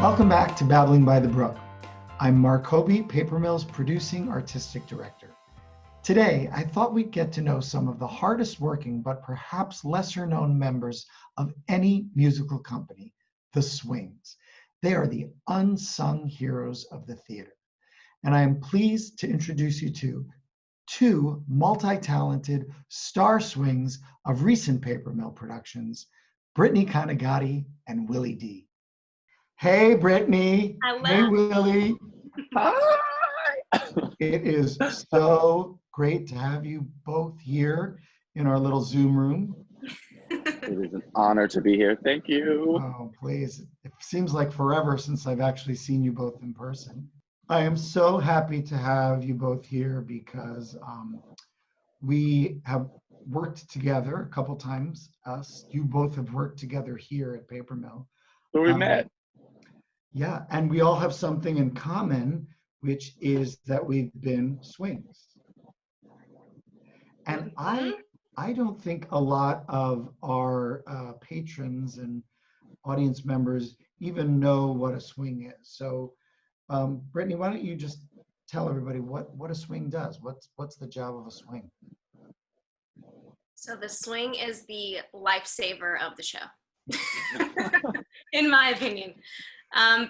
Welcome back to Babbling by the Brook. I'm Mark Hoebee, Paper Mill's producing artistic director. Today, I thought we'd get to know some of the hardest working but perhaps lesser known members of any musical company, the Swings. They are the unsung heroes of the theater. And I am pleased to introduce you to two multi-talented star swings of recent Paper Mill productions, Brittany Conigatti and Willie D. Hey, Brittany. Hello. Hey, Willie. Hi. It is so great to have you both here in our little Zoom room. It is an honor to be here. Thank you. Oh, please. It seems like forever since I've actually seen you both in person. I am so happy to have you both here because we have worked together a couple times. You both have worked together here at Paper Mill. Where we met. Yeah, and we all have something in common, which is that we've been swings. And I don't think a lot of our patrons and audience members even know what a swing is. So, Brittany, why don't you just tell everybody what a swing does? What's the job of a swing? So the swing is the lifesaver of the show, in my opinion.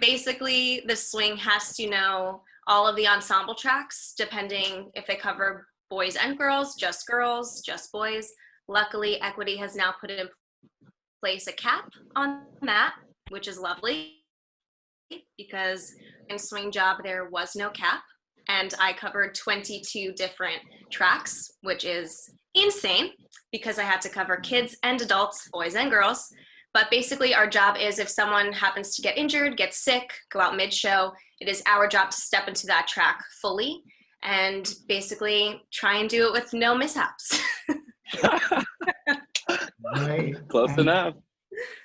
Basically, the swing has to know all of the ensemble tracks, depending if they cover boys and girls, just boys. Luckily, Equity has now put in place a cap on that, which is lovely, because in swing job, there was no cap. And I covered 22 different tracks, which is insane because I had to cover kids and adults, boys and girls. But basically our job is if someone happens to get injured, get sick, go out mid-show, it is our job to step into that track fully and basically try and do it with no mishaps. Right. Close enough.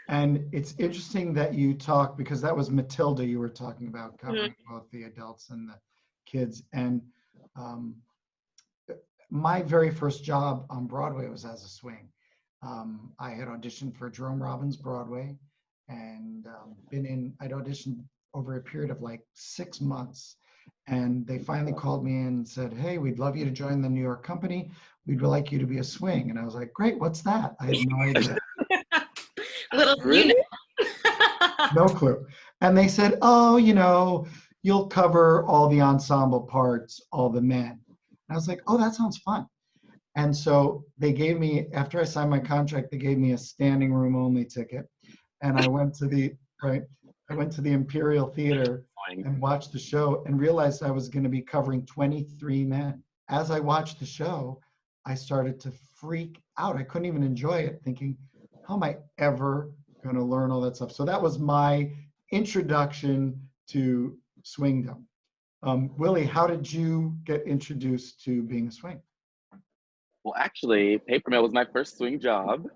And it's interesting that you talk, because that was Matilda you were talking about, covering both the adults and the kids. And my very first job on Broadway was as a swing. I had auditioned for Jerome Robbins' Broadway and I'd auditioned over a period of like 6 months. And they finally called me in and said, hey, we'd love you to join the New York company. We'd like you to be a swing. And I was like, great, what's that? I had no idea. Really? No clue. And they said, oh, you'll cover all the ensemble parts, all the men. And I was like, oh, that sounds fun. And so they gave me, after I signed my contract, they gave me a standing room only ticket. And I went to the Imperial Theater and watched the show and realized I was going to be covering 23 men. As I watched the show, I started to freak out. I couldn't even enjoy it, thinking, how am I ever going to learn all that stuff? So that was my introduction to swingdom. Willie, how did you get introduced to being a swing? Well, actually, Paper Mill was my first swing job.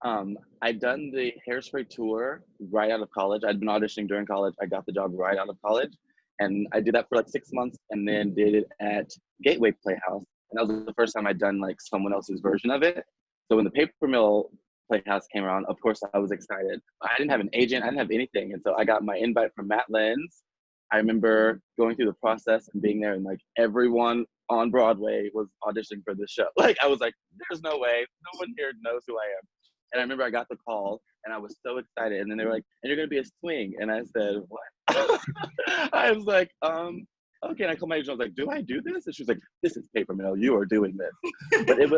I'd done the Hairspray tour right out of college. I'd been auditioning during college. I got the job right out of college. And I did that for like 6 months and then did it at Gateway Playhouse. And that was the first time I'd done like someone else's version of it. So when the Paper Mill Playhouse came around, of course I was excited. I didn't have an agent, I didn't have anything. And so I got my invite from Matt Lenz. I remember going through the process and being there and like everyone on Broadway was auditioning for this show. Like I was like, there's no way, no one here knows who I am. And I remember I got the call and I was so excited. And then they were like, and you're gonna be a swing. And I said, what? I was like, okay. And I called my agent, I was like, do I do this? And she was like, this is Paper Mill, you are doing this. But it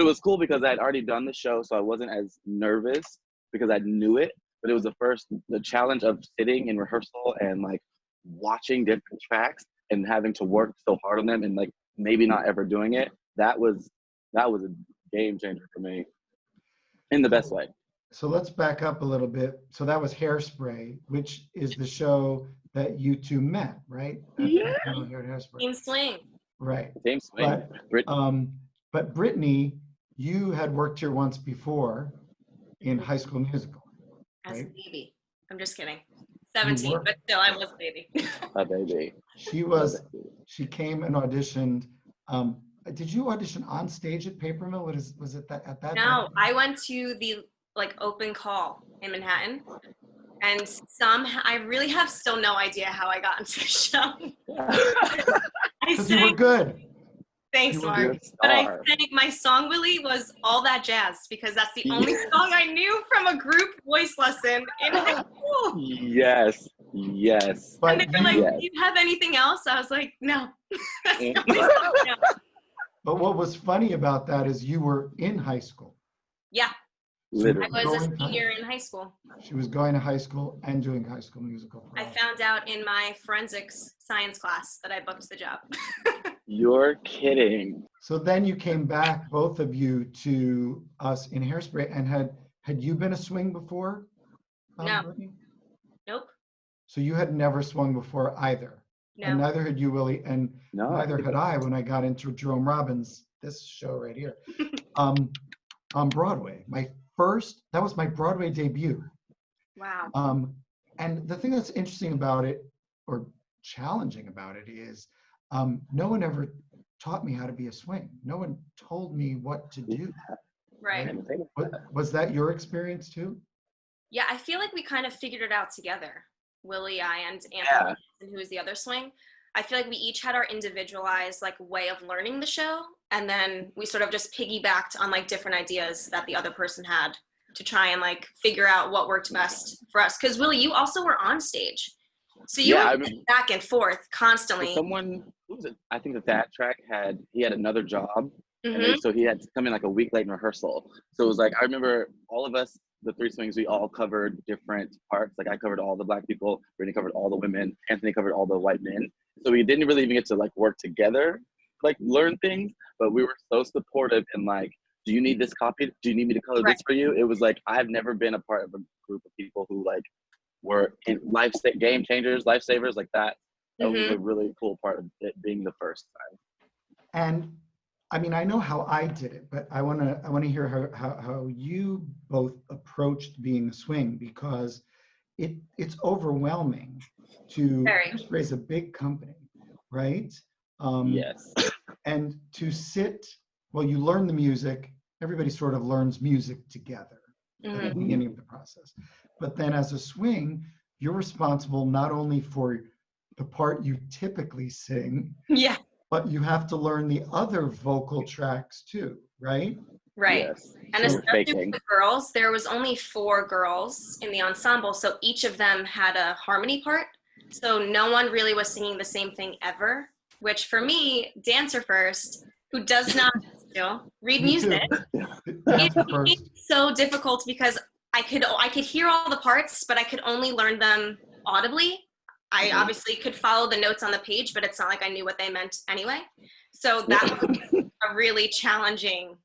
was cool because I had already done the show, so I wasn't as nervous because I knew it. But it was the challenge of sitting in rehearsal and like watching different tracks and having to work so hard on them and like maybe not ever doing it. That was a game changer for me in the best way. So let's back up a little bit. So that was Hairspray, which is the show that you two met, right? Yeah. Here at Hairspray. Same swing. Right. Same swing. But Brittany, you had worked here once before in High School Musical. As right? a baby. I'm just kidding. 17, but still, I was a baby. A baby. She came and auditioned. Did you audition on stage at Paper Mill? Was it that at that? No, I went to the open call in Manhattan, And I really have still no idea how I got into the show. Because you were good. Thanks, You were Mark. good. But I think my song, Willie, was All That Jazz, because that's the only song I knew from a group voice lesson in high school. Yes. And they were like, do you have anything else? I was like, no. That's the only song I know. But what was funny about that is you were in high school. Yeah. Literally. I was a senior in high school. She was going to high school and doing High School Musical. I found out in my forensics science class that I booked the job. You're kidding. So then you came back, both of you, to us in Hairspray, and had you been a swing before? No. Brittany? Nope. So you had never swung before either. No. And neither had you, Willie, and No. neither had I when I got into Jerome Robbins, this show right here, on Broadway. That was my Broadway debut. Wow. And the thing that's interesting about it, or challenging about it, is no one ever taught me how to be a swing. No one told me what to do. Right. Was that your experience too? Yeah, I feel like we kind of figured it out together. Willie, I, and Anthony, who was the other swing. I feel like we each had our individualized way of learning the show, and then we sort of just piggybacked on different ideas that the other person had to try and figure out what worked best for us. Because Willie, you also were on stage, so you were back and forth constantly. Someone, who was it? I think that track had another job, and then, so he had to come in a week late in rehearsal. So it was I remember all of us, the three swings, we all covered different parts. I covered all the Black people, Brittany covered all the women, Anthony covered all the white men. So we didn't really even get to work together, learn things, but we were so supportive and do you need this copy? Do you need me to color this for you? It was I've never been a part of a group of people who were in game changers, lifesavers like that. That was a really cool part of it being the first time. And I mean, I know how I did it, but I want to hear how you both approached being a swing, because it's overwhelming to raise a big company, right? Yes. And to sit, you learn the music. Everybody sort of learns music together at the beginning of the process. But then as a swing, you're responsible not only for the part you typically sing, but you have to learn the other vocal tracks too, right? Right. Yes. And especially with the girls, there was only 4 girls in the ensemble, so each of them had a harmony part. So no one really was singing the same thing ever, which for me, dancer first, who does not still read music, it's so difficult because I could hear all the parts, but I could only learn them audibly. I obviously could follow the notes on the page, but it's not I knew what they meant anyway. So that was a really challenging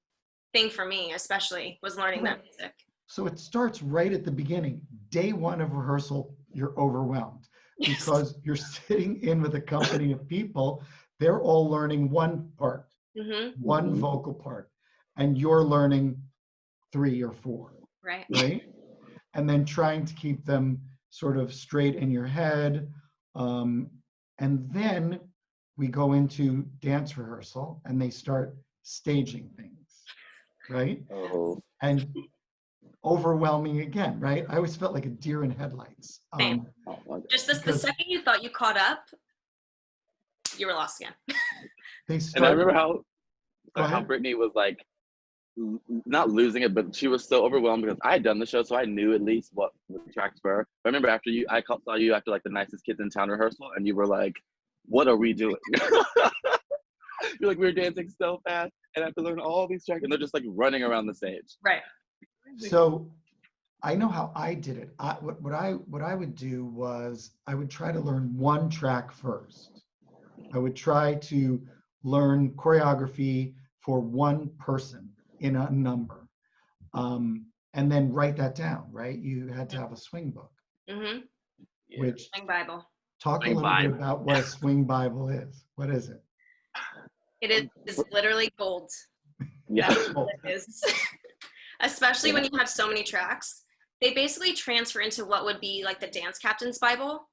thing for me, especially, was learning that music. So it starts right at the beginning. Day 1 of rehearsal, you're overwhelmed because you're sitting in with a company of people. They're all learning one part, one vocal part, and you're learning 3 or 4. Right? And then trying to keep them sort of straight in your head. And then we go into dance rehearsal and they start staging things, right? Oh. And overwhelming again, right? I always felt like a deer in headlights. Just the second you thought you caught up, you were lost again. And I remember how Brittany was not losing it, but she was so overwhelmed because I had done the show, so I knew at least what the tracks were. I remember after I saw you after the nicest kids in town rehearsal, and you were like, "What are we doing?" You're we were dancing so fast, and I have to learn all these tracks, and they're just running around the stage. Right. So I know how I did it. What I would do was I would try to learn one track first. I would try to learn choreography for one person in a number, and then write that down, right? You had to have a swing book, which Swing Bible. Talk a little bit about what a swing Bible is. What is it? It is literally gold. Yeah. That's what it is. Especially when you have so many tracks. They basically transfer into what would be the dance captain's Bible.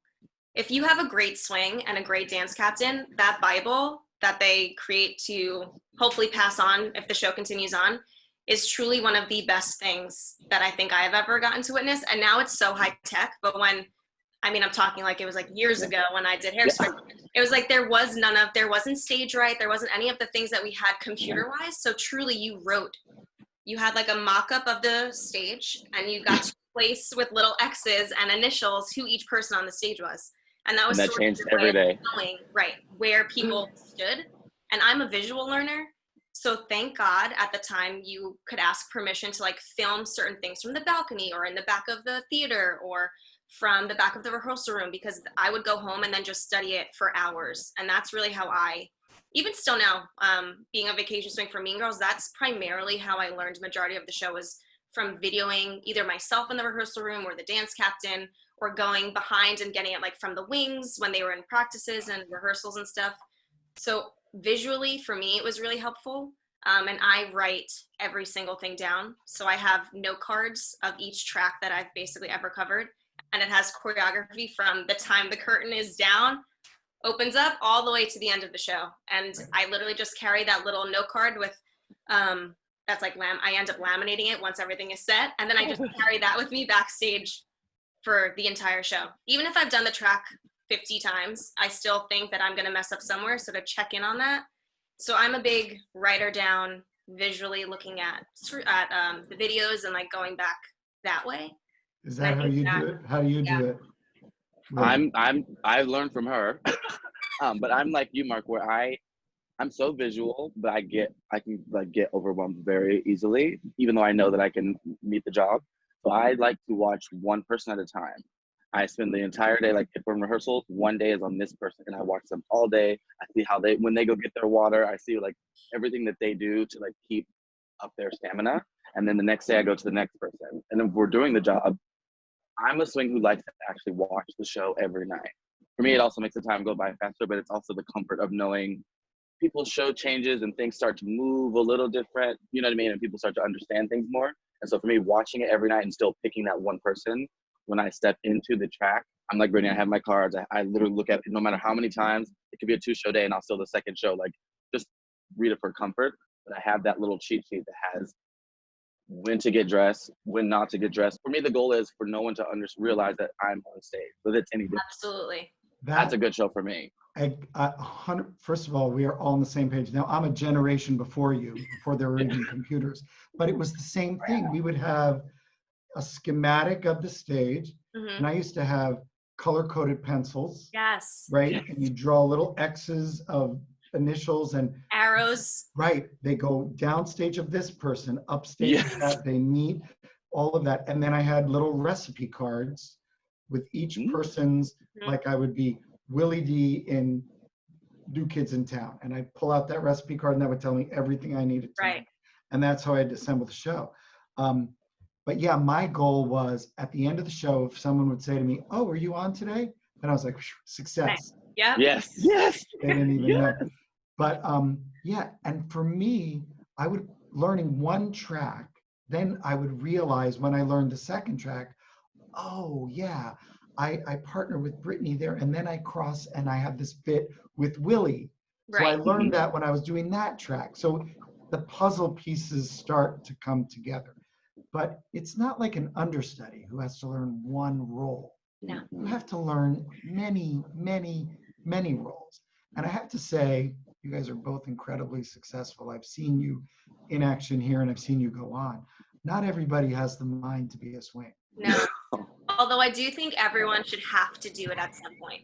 If you have a great swing and a great dance captain, that Bible that they create to hopefully pass on if the show continues on is truly one of the best things that I think I have ever gotten to witness. And now it's so high tech, but I'm talking like it was like years ago when I did hairspray. It was like there wasn't stage right. There wasn't any of the things that we had computer wise. So truly you had like a mock-up of the stage and you got to place with little X's and initials who each person on the stage was. And that was that sort changed of the way every of day. knowing, right, where people stood. And I'm a visual learner. So thank God at the time you could ask permission to like film certain things from the balcony or in the back of the theater or from the back of the rehearsal room, because I would go home and then just study it for hours. And that's really how even still now, being a vacation swing for Mean Girls, that's primarily how I learned majority of the show, was from videoing either myself in the rehearsal room or the dance captain, or going behind and getting it like from the wings when they were in practices and rehearsals and stuff. So visually for me, it was really helpful. And I write every single thing down. So I have note cards of each track that I've basically ever covered. And it has choreography from the time the curtain is down, opens up, all the way to the end of the show. And I literally just carry that little note card with, that's like, I end up laminating it once everything is set. And then I just carry that with me backstage for the entire show. Even if I've done the track 50 times, I still think that I'm going to mess up somewhere. So to check in on that. So I'm a big writer down, visually looking at the videos and like going back that way. Is that how you do it? How do you do it? Really? I learned from her. But I'm like you, Mark, where I'm so visual, but I can like get overwhelmed very easily, even though I know that I can meet the job. So I like to watch one person at a time. I spend the entire day, like if we're in rehearsals, one day is on this person and I watch them all day. I see how when they go get their water, I see like everything that they do to like keep up their stamina. And then the next day I go to the next person. And if we're doing the job, I'm a swing who likes to actually watch the show every night. For me, it also makes the time go by faster, but it's also the comfort of knowing people's show changes and things start to move a little different, you know what I mean? And people start to understand things more. And so for me, watching it every night and still picking that one person, when I step into the track, I'm like Brittany, I have my cards. I literally look at it no matter how many times. It could be a 2-show day and I'll still the second show, like just read it for comfort. But I have that little cheat sheet that has when to get dressed, when not to get dressed. For me, the goal is for no one to realize that I'm on stage, whether it's any different. Absolutely. That's a good show for me. First of all, we are all on the same page. Now, I'm a generation before you, before there were even computers, but it was the same thing. We would have a schematic of the stage, and I used to have color-coded pencils. Yes. Right? And you draw little X's of initials and arrows. Right. They go downstage of this person, upstage of that, they meet, all of that. And then I had little recipe cards with each person's, like I would be Willie D in New Kids in Town. And I'd pull out that recipe card and that would tell me everything I needed to know. And that's how I had to assemble the show. But yeah, my goal was at the end of the show, if someone would say to me, "Oh, are you on today?" And I was like, success. Yeah. Yes. They didn't even know. But yeah, and for me, I would learning one track, then I would realize when I learned the second track, oh yeah, I partner with Brittany there, and then I cross and I have this bit with Willie. So I learned that when I was doing that track. So the puzzle pieces start to come together. But it's not like an understudy who has to learn one role. No. You have to learn many, many, many roles. And I have to say, you guys are both incredibly successful. I've seen you in action here and I've seen you go on. Not everybody has the mind to be a swing. No. Although I do think everyone should have to do it at some point.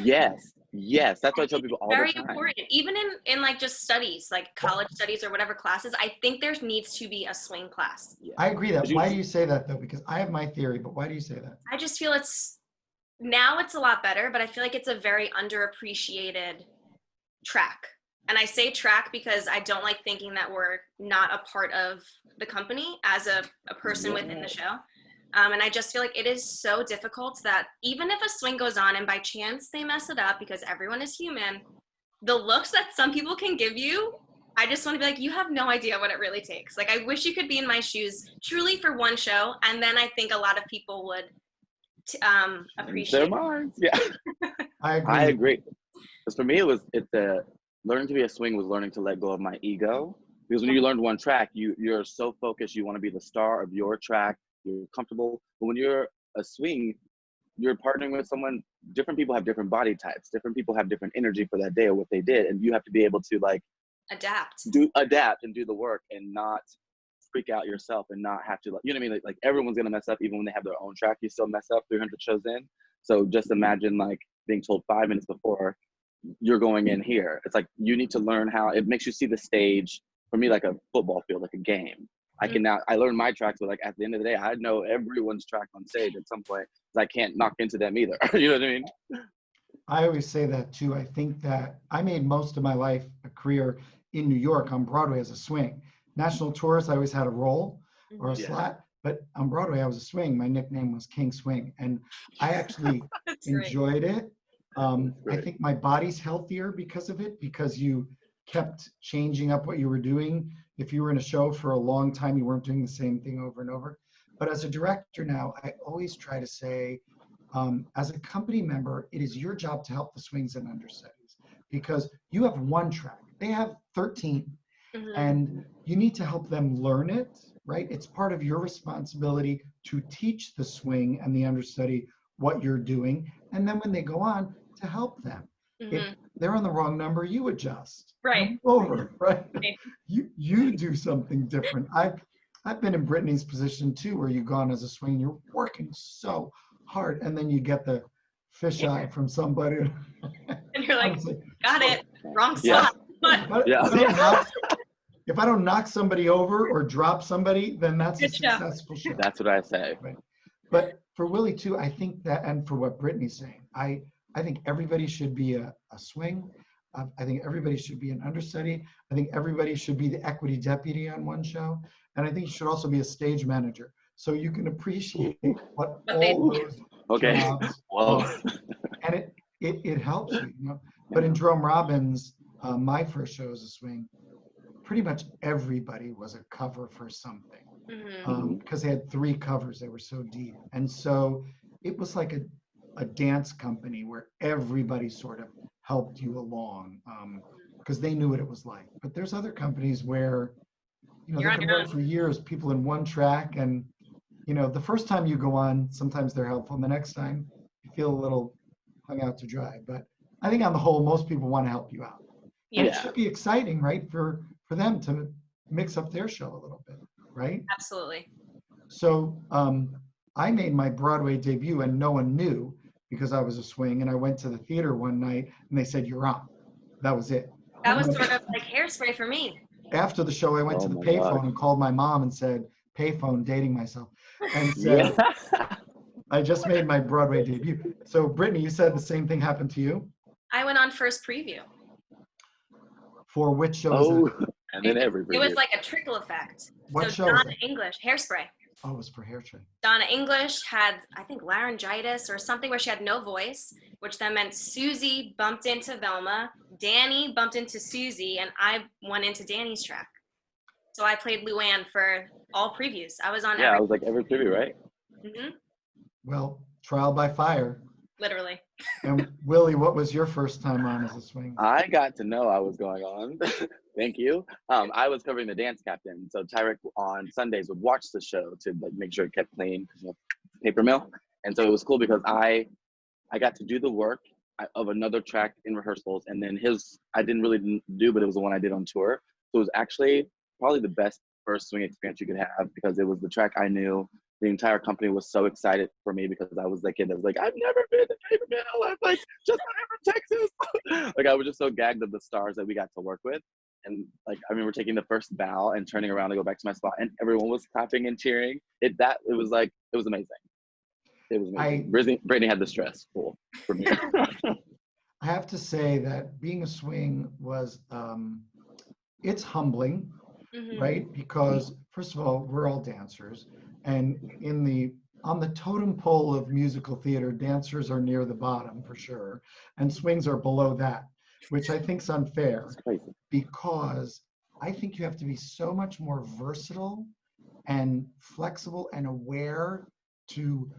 Yes. That's what I tell people all the time. Very important. Even in like just studies, like college studies or whatever classes, I think there needs to be a swing class. I agree that. Why do you say that though? Because I have my theory, but why do you say that? I just feel now it's a lot better, but I feel like it's a very underappreciated track. And I say track because I don't like thinking that we're not a part of the company as a person within the show. And I just feel like it is so difficult that even if a swing goes on and by chance they mess it up, because everyone is human, the looks that some people can give you, I just want to be like, you have no idea what it really takes. Like, I wish you could be in my shoes truly for one show. And then I think a lot of people would appreciate their minds. Yeah. I agree. Because for me, learning to be a swing was learning to let go of my ego Because when you learn one track, you're so focused, you want to be the star of your track, you're comfortable. But when you're a swing, you're partnering with someone, different people have different body types, different people have different energy for that day or what they did, and you have to be able to like adapt and do the work and not freak out yourself and not have to, like, you know what I mean? Like everyone's gonna mess up, even when they have their own track, you still mess up 300 shows in. So just imagine like being told 5 minutes before you're going in here. It's like you need to learn how it makes you see the stage, for me, like a football field, like a game. I can now, I learned my tracks, but like at the end of the day, I know everyone's track on stage at some point, because I can't knock into them either. You know what I mean? I always say that too. I think that I made most of my life a career in New York on Broadway as a swing. National tours, I always had a role or a Yeah. slat, but on Broadway, I was a swing. My nickname was King Swing, and I actually That's great. enjoyed it. I Right. think my body's healthier because of it, because you kept changing up what you were doing. If you were in a show for a long time, you weren't doing the same thing over and over. But as a director now, I always try to say, as a company member, it is your job to help the swings and understudies, because you have one track. They have 13, Mhm. and you need to help them learn it, right? It's part of your responsibility to teach the swing and the understudy what you're doing. And then when they go on, to help them. Mhm. If they're on the wrong number, you adjust. Right. Move over, right? Right. You do something different. I've been in Brittany's position too, where you've gone as a swing, you're working so hard, and then you get the fisheye from somebody. And you're like, Honestly, got it, wrong Yeah. spot. But Yeah. if I don't knock somebody over or drop somebody, then that's a Good show. successful show. That's what I say. Right. But for Willie too, I think that, and for what Brittany's saying, I think everybody should be a swing. I think everybody should be an understudy. I think everybody should be the equity deputy on one show. And I think you should also be a stage manager, so you can appreciate what they all do. those Okay. jobs Whoa. are. And it helps you, you know. But in Jerome Robbins, my first show as a swing, pretty much everybody was a cover for something. Mhm. Because they had 3 covers, they were so deep. And so it was like a dance company where everybody sort of helped you along, because they knew what it was like. But there's other companies where, you know, You're they've on been your running for years, people in one track, and, you know, the first time you go on, sometimes they're helpful, and the next time you feel a little hung out to dry. But I think on the whole, most people want to help you out. And it Yeah. should be exciting, right, for them to mix up their show a little bit, right? Absolutely. So I made my Broadway debut, and no one knew, because I was a swing. And I went to the theater one night, and they said, "You're on." That was it. That was And sort of like Hairspray for me. after the show, I went to Oh the my payphone God. and called my mom and said, "Payphone, dating myself," and said, Yeah. "I just made my Broadway debut." So Brittany, you said the same thing happened to you. I went on first preview. For which show is Oh, that? and then every It was preview. like a trickle effect. What So show is Donna it? English, Hairspray. Oh, it was for Hair Trade. Donna English had, I think, laryngitis or something where she had no voice, which then meant Susie bumped into Velma, Danny bumped into Susie, and I went into Danny's track. So I played Luann for all previews. I was on Yeah, I was like every preview, right? Well, trial by fire. Literally. And Willie, what was your first time on as a swing? I got to know I was going on. Thank you. I was covering the dance captain, so Tyrek on Sundays would watch the show to like make sure it kept clean, because you know, paper mill. And so it was cool because I got to do the work of another track in rehearsals, and then his I didn't really do, but it was the one I did on tour. So it was actually probably the best first swing experience you could have, because it was the track I knew. The entire company was so excited for me, because I was the kid that was like, I've never been to paper mill. I'm like, just from Texas. Like I was just so gagged of the stars that we got to work with. And like I remember taking the first bow and turning around to go back to my spot, and everyone was clapping and cheering. It was amazing. It was amazing. Brittany had the stress full for me. I have to say that being a swing was, it's humbling, right? Because first of all, we're all dancers, and on the totem pole of musical theater, dancers are near the bottom for sure, and swings are below that, which I think is unfair, It's crazy. because I think you have to be so much more versatile and flexible and aware to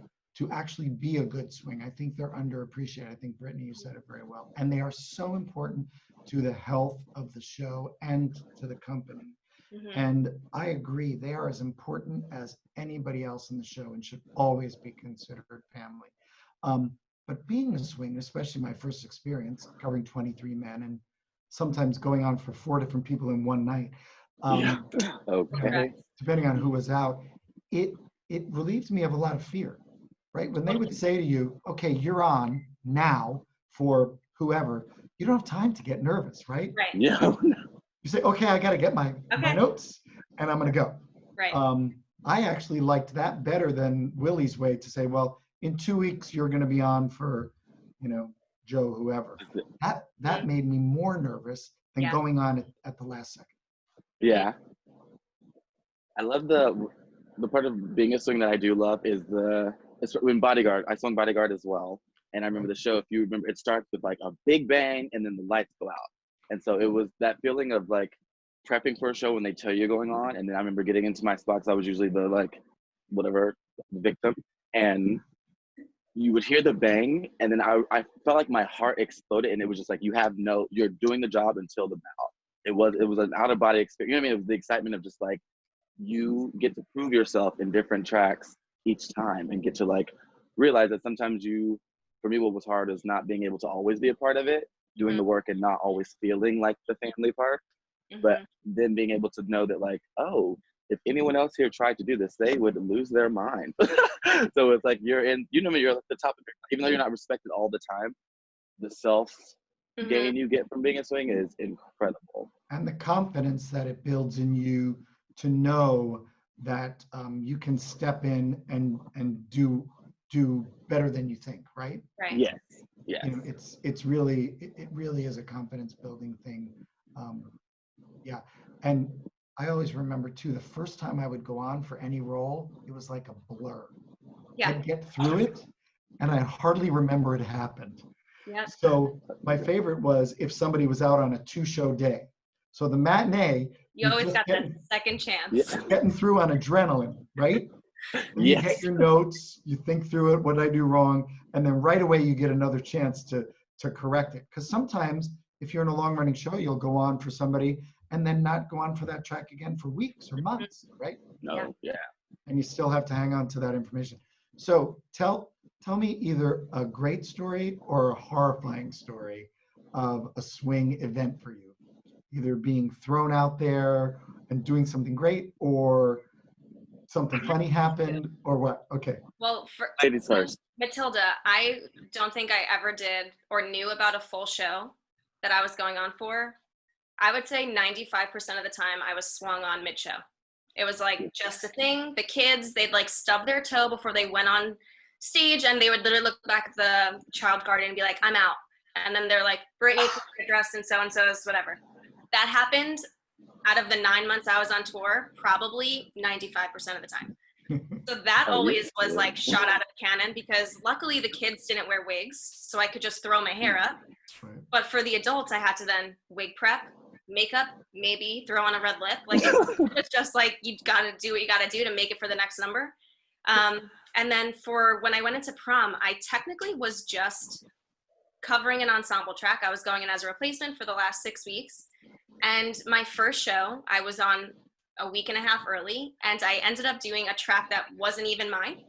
actually be a good swing. I think they're underappreciated. I think Brittany, you said it very well. And they are so important to the health of the show and to the company. And I agree, they are as important as anybody else in the show and should always be considered family. But being a swing, especially my first experience covering 23 men and sometimes going on for 4 different people in one night, Okay. depending on who was out, it relieved me of a lot of fear, right? When they would say to you, okay, you're on now for whoever, you don't have time to get nervous, right? Right. Yeah. You say, okay, I got to get my notes and I'm going to go. Right. I actually liked that better than Willie's way to say, well, in 2 weeks, you're going to be on for, Joe, whoever. That made me more nervous than going on at the last second. Yeah. I love the part of being a swing that I do love is when Bodyguard. I swung Bodyguard as well. And I remember the show, if you remember, it starts with like a big bang and then the lights go out. And so it was that feeling of like prepping for a show when they tell you going on. And then I remember getting into my spots. I was usually the victim. And you would hear the bang. And then I felt like my heart exploded. And it was just like, you're doing the job until the bell. It was an out of body experience. You know what I mean? It was the excitement of just like, you get to prove yourself in different tracks each time and get to like realize that sometimes for me, what was hard is not being able to always be a part of it, doing the work and not always feeling like the family part, but then being able to know that like, oh, if anyone else here tried to do this, they would lose their mind. So it's like you're at the top of it, even though you're not respected all the time, the self gain you get from being a swing is incredible. And the confidence that it builds in you to know that you can step in and do better than you think, right? Right. Yes. It really is a confidence building thing. And I always remember too, the first time I would go on for any role, it was like a blur. I'd get through it and I hardly remember it happened. So my favorite was if somebody was out on a 2-show day. So the matinee, you always got that second chance. Getting through on adrenaline, right? You get your notes, you think through it, what did I do wrong? And then right away you get another chance to correct it. Because sometimes if you're in a long running show, you'll go on for somebody and then not go on for that track again for weeks or months, right? And you still have to hang on to that information. So tell me either a great story or a horrifying story of a swing event for you. Either being thrown out there and doing something great or something funny happened or what? Okay. Well, ladies first. Matilda, I don't think I ever did or knew about a full show that I was going on for. I would say 95% of the time I was swung on mid-show. It was like just a thing. The kids, they'd like stub their toe before they went on stage and they would literally look back at the child guardian and be like, I'm out. And then they're like, Brittany, dressed in so-and-so's, whatever. That happened out of the 9 months I was on tour, probably 95% of the time. So that always was like shot out of a cannon because luckily the kids didn't wear wigs, so I could just throw my hair up. But for the adults, I had to then wig prep, makeup, maybe throw on a red lip. Like it's just like you got to do what you got to do to make it for the next number. And then for when I went into prom, I technically was just covering an ensemble track. I was going in as a replacement for the last 6 weeks. And my first show, I was on a week and a half early, and I ended up doing a track that wasn't even mine.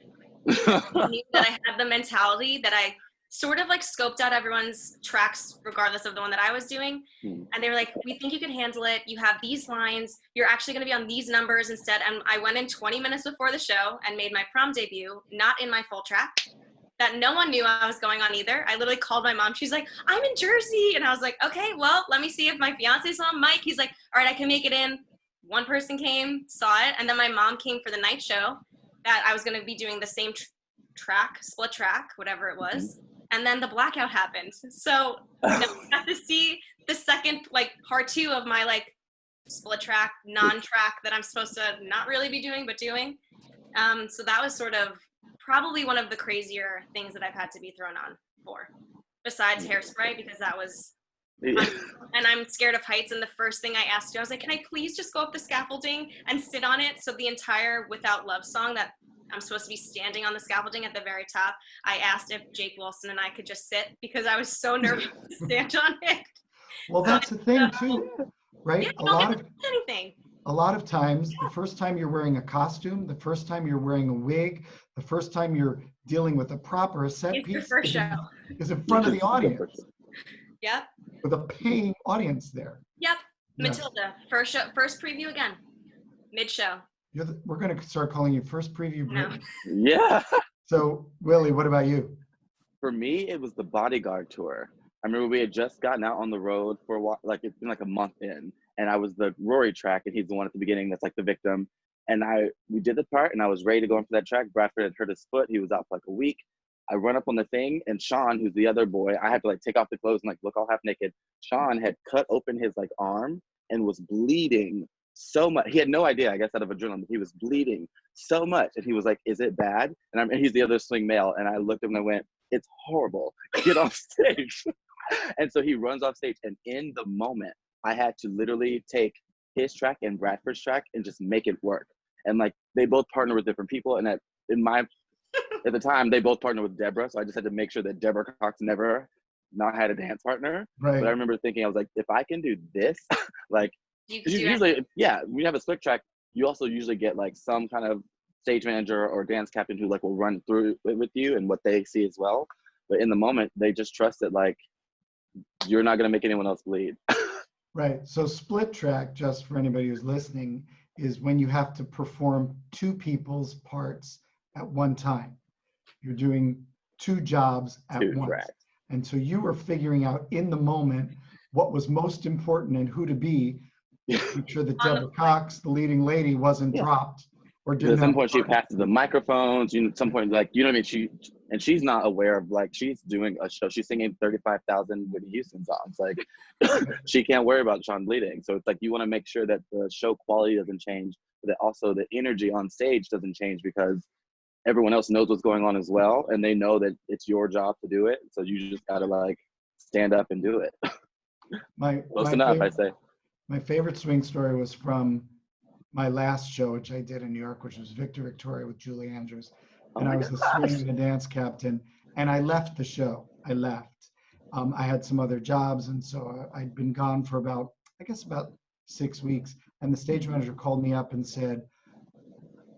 I knew that I had the mentality that I sort of like scoped out everyone's tracks regardless of the one that I was doing. And they were like, we think you can handle it. You have these lines. You're actually going to be on these numbers instead. And I went in 20 minutes before the show and made my prom debut, not in my full track, that no one knew I was going on either. I literally called my mom. She's like, I'm in Jersey. And I was like, okay, well, let me see if my fiance saw Mike. He's like, all right, I can make it in. One person came, saw it. And then my mom came for the night show that I was going to be doing the same track, split track, whatever it was. And then the blackout happened. So I got to see the second, like part 2 of my like split track, non-track that I'm supposed to not really be doing, but doing. So that was sort of probably one of the crazier things that I've had to be thrown on for, besides Hairspray, because that was, and I'm scared of heights. And the first thing I asked you, I was like, can I please just go up the scaffolding and sit on it? So the entire Without Love song that I'm supposed to be standing on the scaffolding at the very top, I asked if Jake Wilson and I could just sit because I was so nervous to stand on it. Well, that's the thing too, right? Yeah, you don't get to do anything. a lot of times, the first time you're wearing a costume, the first time you're wearing a wig, the first time you're dealing with a prop or a set It's your piece first show. is in front of the audience Yep. with a paying audience there. Yep. Yes. Matilda, first show, first preview again. Mid-show. We're going to start calling you First Preview No. Brittany. Yeah. So, Willie, what about you? For me, it was the Bodyguard tour. I remember we had just gotten out on the road for a while, like it's been like a month in, and I was the Rory track, and he's the one at the beginning that's like the victim. And we did the part, and I was ready to go in for that track. Bradford had hurt his foot; he was out for like a week. I run up on the thing, and Sean, who's the other boy, I had to like take off the clothes and like look all half naked. Sean had cut open his like arm and was bleeding so much. He had no idea, I guess, out of adrenaline, but he was bleeding so much, and he was like, "Is it bad?" And he's the other swing male, and I looked at him and I went, "It's horrible. Get off stage." And so he runs off stage, and in the moment, I had to literally take his track and Bradford's track and just make it work. And like they both partner with different people, and at the time they both partnered with Deborah, so I just had to make sure that Deborah Cox never not had a dance partner. Right. But I remember thinking, I was like, if I can do this, like You usually, yeah, when you have a split track, you also usually get like some kind of stage manager or dance captain who like will run through it with you and what they see as well. But in the moment, they just trust that like you're not gonna make anyone else bleed. Right. So split track, just for anybody who's listening, is when you have to perform two people's parts at one time. You're doing two jobs at Two once. tracks. And so you were figuring out in the moment what was most important and who to be, make sure that On the Deborah fly. Cox, the leading lady, wasn't Yeah. dropped or At didn't some have point, she passes the microphones. At some point, like, you know what I mean? She's not aware of, like, she's doing a show. She's singing 35,000 Whitney Houston songs. Like, she can't worry about Sean bleeding. So it's like you want to make sure that the show quality doesn't change, but that also the energy on stage doesn't change, because everyone else knows what's going on as well, and they know that it's your job to do it. So you just got to, like, stand up and do it. Close enough, I say. My favorite swing story was from my last show, which I did in New York, which was Victor Victoria with Julie Andrews. And I was the swing and the dance captain. And I left the show. I left. I had some other jobs. And so I'd been gone for about 6 weeks. And the stage manager called me up and said,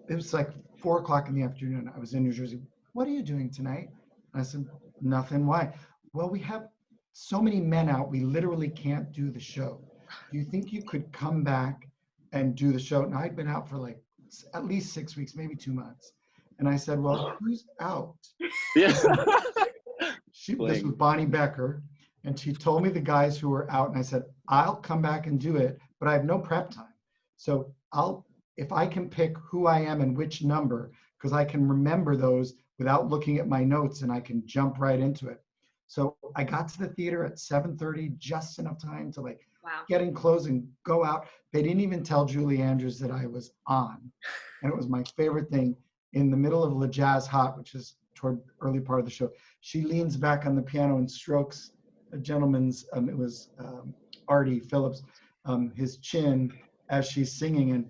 it was like 4:00 in the afternoon. I was in New Jersey. "What are you doing tonight?" And I said, "Nothing." "Why?" "Well, we have so many men out, we literally can't do the show. Do you think you could come back and do the show?" And I'd been out for like at least 6 weeks, maybe 2 months. And I said, "Well, who's out?" Yeah. This was Bonnie Becker, and she told me the guys who were out, and I said, "I'll come back and do it, but I have no prep time. So if I can pick who I am and which number, because I can remember those without looking at my notes, and I can jump right into it." So I got to the theater at 7:30, just enough time to like Wow. get in clothes and go out. They didn't even tell Julie Andrews that I was on. And it was my favorite thing. In the middle of Le Jazz Hot, which is toward early part of the show, she leans back on the piano and strokes a gentleman's, it was Artie Phillips, his chin as she's singing. And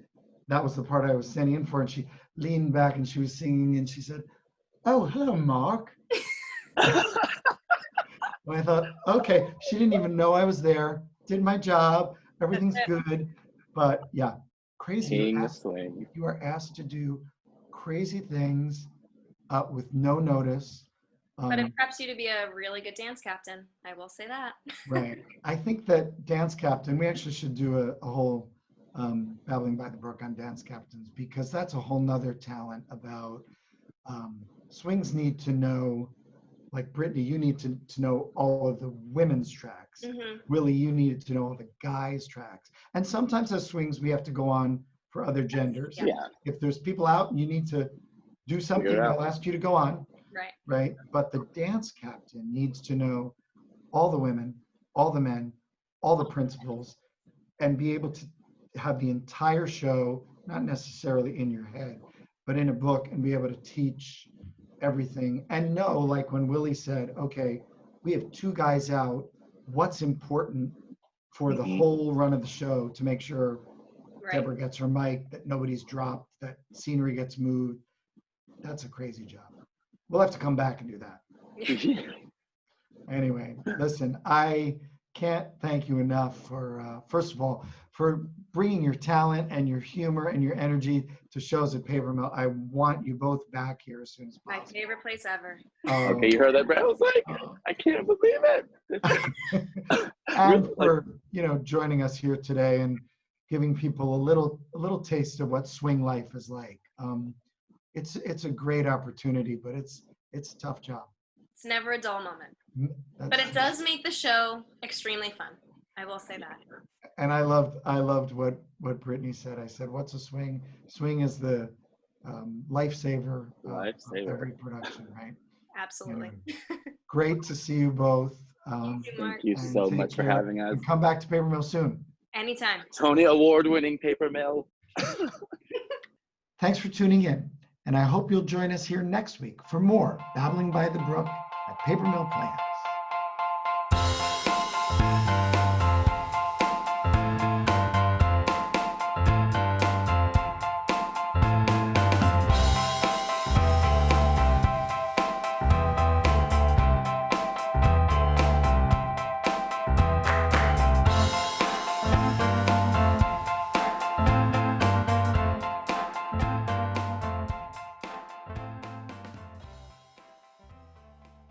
that was the part I was standing in for. And she leaned back and she was singing and she said, "Oh, hello, Mark." And I thought, okay, she didn't even know I was there. Did my job. Everything's good. But yeah, crazy. You are asked to do crazy things with no notice. But it preps you to be a really good dance captain. I will say that. Right. I think that dance captain, we actually should do a whole Babbling by the Brook on dance captains, because that's a whole nother talent about swings need to know. Like Brittany, you need to know all of the women's tracks. Mm-hmm. Willie, you needed to know all the guys' tracks. And sometimes as swings, we have to go on for other genders. Yeah. If there's people out and you need to do something, they'll ask you to go on. Right. Right. But the dance captain needs to know all the women, all the men, all the principals, and be able to have the entire show, not necessarily in your head, but in a book, and be able to teach everything and know, like when Willie said, okay, we have 2 guys out, what's important for the whole run of the show to make sure Deborah gets her mic, that nobody's dropped, that scenery gets moved. That's a crazy job. We'll have to come back and do that. Anyway, listen, I can't thank you enough for, first of all, for bringing your talent and your humor and your energy to shows at Paper Mill. I want you both back here as soon as My possible. favorite place ever. Okay, you heard that, Brett? I was like, I can't believe it. And Really, for joining us here today and giving people a little taste of what swing life is like. It's a great opportunity, but it's a tough job. It's never a dull moment, but That's- it does make the show extremely fun. I will say that. And I loved what Brittany said. I said, "What's a swing? Swing is the lifesaver of every production, right?" Absolutely. Great to see you both. Thank you, Mark. Thank you so take much for care, having us. and come back to Paper Mill soon. Anytime. Tony Award-winning Paper Mill. Thanks for tuning in, and I hope you'll join us here next week for more Babbling by the Brook at Paper Mill Playhouse.